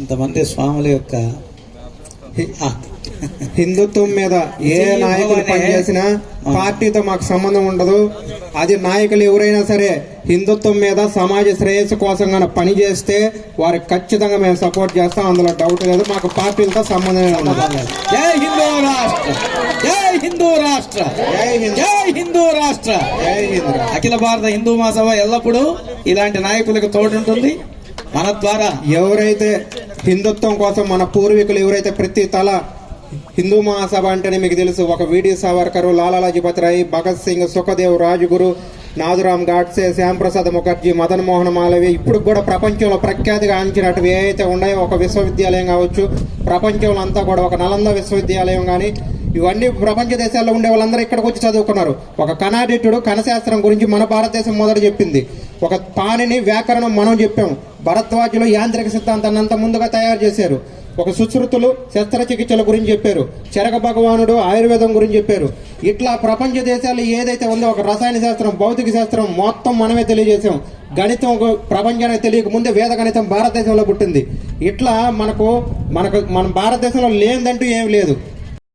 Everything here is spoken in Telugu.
ఇంతమంది స్వాముల యొక్క హిందుత్వం మీద ఏ నాయకులు పనిచేసినా పార్టీతో మాకు సంబంధం ఉండదు. అది నాయకులు ఎవరైనా సరే హిందుత్వం మీద సమాజ శ్రేయస్సు కోసం కనుక పని చేస్తే వారికి ఖచ్చితంగా మేము సపోర్ట్ చేస్తాం, అందులో డౌట్ లేదు. మాకు పార్టీలతో సంబంధమే ఉండదు. జై హిందూ రాష్ట్ర, జై హిందూ రాష్ట్ర, జై హిందూ రాష్ట్ర, జై హిందూ. అఖిల భారత హిందూ మహాసభ ఎల్లప్పుడూ ఇలాంటి నాయకులకు తోడుంటుంది. మన ద్వారా ఎవరైతే హిందుత్వం కోసం మన పూర్వీకులు ఎవరైతే ప్రతి తల హిందూ మహాసభ అంటేనే మీకు తెలుసు, ఒక వీడి సావర్కర్, లాలా లజపత్ రాయ్, భగత్ సింగ్, సుఖదేవ్, రాజ్గురు, నాథురామ్ గాడ్సే, శ్యాంప్రసాద్ ముఖర్జీ, మదన్ మోహన్ మాలవీయ, ఇప్పుడు కూడా ప్రపంచంలో ప్రఖ్యాతిగా ఆంచినట్టు ఏవైతే ఉన్నాయో ఒక విశ్వవిద్యాలయం కావచ్చు, ప్రపంచంలో అంతా కూడా ఒక నలంద విశ్వవిద్యాలయం కానీ ఇవన్నీ ప్రపంచ దేశాల్లో ఉండే వాళ్ళందరూ ఇక్కడికి వచ్చి చదువుకున్నారు. ఒక కణాదిత్యుడు కణశాస్త్రం గురించి మన భారతదేశం మొదట చెప్పింది. ఒక పాణిని వ్యాకరణం మనం చెప్పాం. భరద్వాజులు యాంత్రిక సిద్ధాంతాన్ని అంత ముందుగా తయారు చేశారు. ఒక సుశ్రుతులు శస్త్రచికిత్సల గురించి చెప్పారు. చరక భగవానుడు ఆయుర్వేదం గురించి చెప్పారు. ఇట్లా ప్రపంచ దేశాలు ఏదైతే ఉందో ఒక రసాయన శాస్త్రం, భౌతిక శాస్త్రం మొత్తం మనమే తెలియజేసాం. గణితం ప్రపంచానికి తెలియక ముందే వేద గణితం భారతదేశంలో పుట్టింది. ఇట్లా మన భారతదేశంలో లేదంటూ ఏం లేదు.